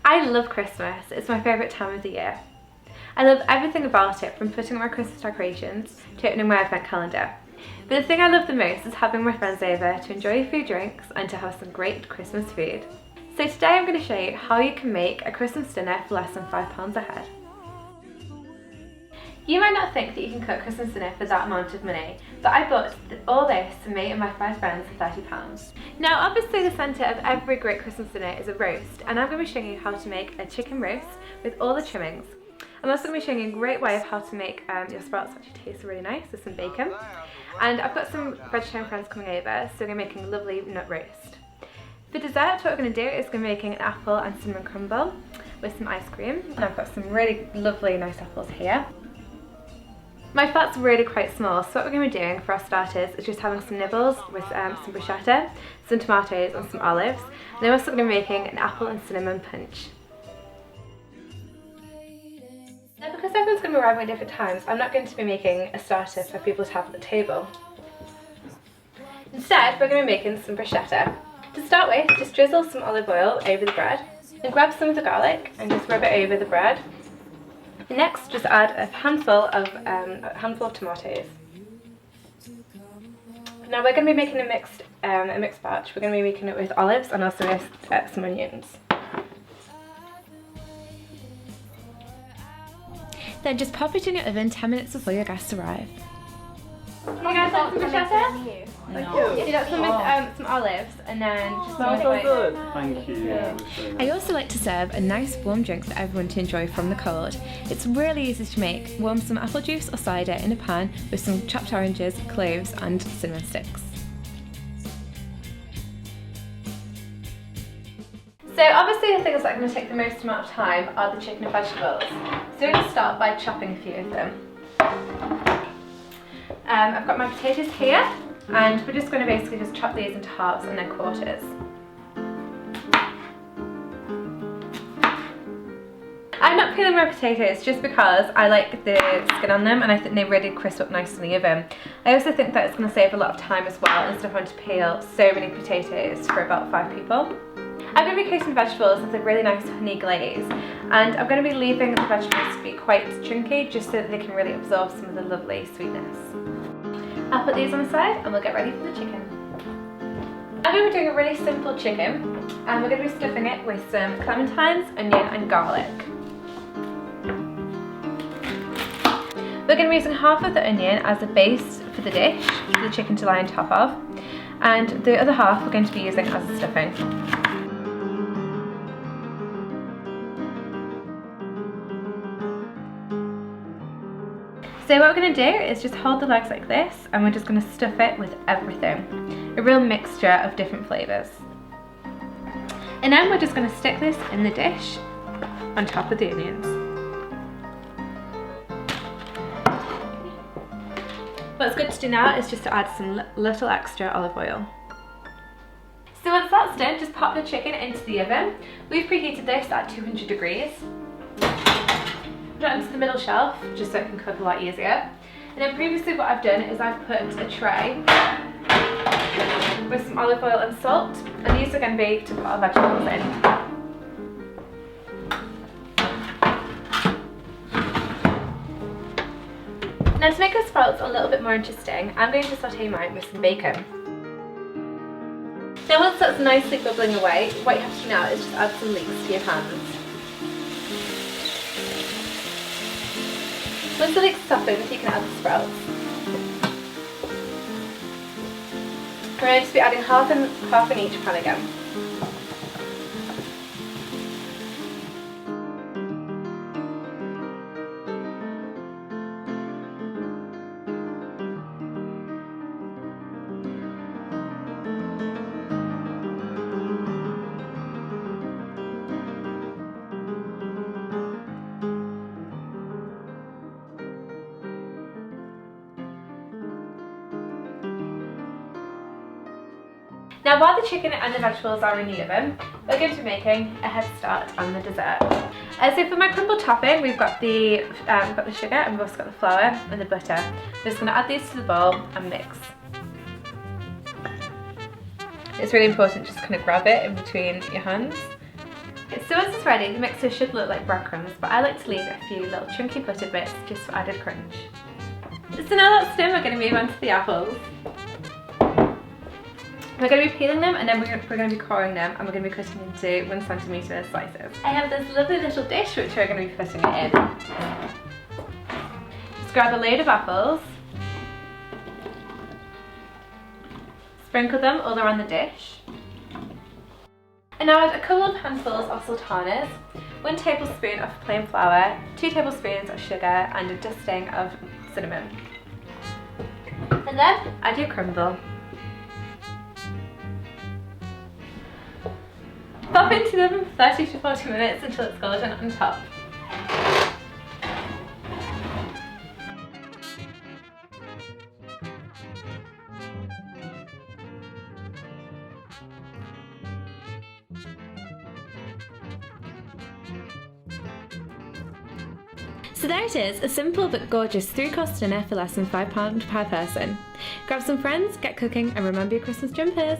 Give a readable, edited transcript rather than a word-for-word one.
I love Christmas, it's my favourite time of the year. I love everything about it, from putting up my Christmas decorations to opening my advent calendar. But the thing I love the most is having my friends over to enjoy a few drinks and to have some great Christmas food. So today I'm going to show you how you can make a Christmas dinner for less than £5 a head. You might not think that you can cook Christmas dinner for that amount of money, but I bought all this for me and my 5 friends for £30. Now obviously the centre of every great Christmas dinner is a roast, and I'm going to be showing you how to make a chicken roast with all the trimmings. I'm also going to be showing you a great way of how to make your sprouts actually taste really nice with some bacon. And I've got some vegetarian friends coming over, so we're making a lovely nut roast. For dessert, what we're going to do is we're making an apple and cinnamon crumble with some ice cream. And I've got some really lovely nice apples here. My flat's really quite small, so what we're going to be doing for our starters is just having some nibbles with some bruschetta, some tomatoes and some olives. And I'm also going to be making an apple and cinnamon punch. Now because everyone's going to be arriving at different times, I'm not going to be making a starter for people to have at the table. Instead, we're going to be making some bruschetta. To start with, just drizzle some olive oil over the bread, and grab some of the garlic and just rub it over the bread. Next, just add a handful of tomatoes. Now we're going to be making a mixed batch. We're going to be making it with olives and also with some onions. Then just pop it in your oven 10 minutes before your guests arrive. You guys want some bruschetta? Thank you. You got some with some olives, and then just Smells so good. Thank you. Yeah. I also like to serve a nice warm drink for everyone to enjoy from the cold. It's really easy to make. Warm some apple juice or cider in a pan with some chopped oranges, cloves and cinnamon sticks. So obviously the things that are going to take the most amount of time are the chicken and vegetables. So we're going to start by chopping a few of them. I've got my potatoes here, and we're just going to basically just chop these into halves and then quarters. I'm not peeling my potatoes just because I like the skin on them and I think they really crisp up nicely in the oven. I also think that it's going to save a lot of time as well instead of having to peel so many potatoes for about 5 people. I'm going to be coating the vegetables with a really nice honey glaze, and I'm going to be leaving the vegetables to be quite chunky just so that they can really absorb some of the lovely sweetness. I'll put these on the side and we'll get ready for the chicken. I'm going to be doing a really simple chicken, and we're going to be stuffing it with some clementines, onion and garlic. We're going to be using half of the onion as a base for the dish, for the chicken to lie on top of, and the other half we're going to be using as a stuffing. So what we're going to do is just hold the legs like this, and we're just going to stuff it with everything. A real mixture of different flavours. And then we're just going to stick this in the dish on top of the onions. What's good to do now is just to add some little extra olive oil. So once that's done, just pop the chicken into the oven. We've preheated this at 200 degrees. Put it onto the middle shelf just so it can cook a lot easier. And then previously what I've done is I've put a tray with some olive oil and salt, and these are going to be to put our vegetables in. Now to make the sprouts a little bit more interesting, I'm going to saute mine with some bacon. Now once that's nicely bubbling away, what you have to do now is just add some leeks to your pans. Once the leeks soften, you can add the sprouts. We're going to just be adding half in each pan again. Now while the chicken and the vegetables are in the oven, we're going to be making a head start on the dessert. So for my crumble topping, we've got the sugar, and we've also got the flour and the butter. We're just going to add these to the bowl and mix. It's really important just kind of grab it in between your hands So once it's ready, the mixer should look like breadcrumbs, but I like to leave a few little chunky buttered bits just for added crunch. So now that's done, we're going to move on to the apples. We're going to be peeling them and then we're going to be coring them and we're going to be cutting into 1 centimetre slices. I have this lovely little dish which we're going to be putting it in. Just grab a load of apples, sprinkle them all around the dish. And now add a couple of handfuls of sultanas, 1 tablespoon of plain flour, 2 tablespoons of sugar and a dusting of cinnamon. And then add your crumble. Pop into the oven for 30 to 40 minutes until it's golden on top. So there it is, a simple but gorgeous 3-course dinner for less than £5 per person. Grab some friends, get cooking and remember your Christmas jumpers!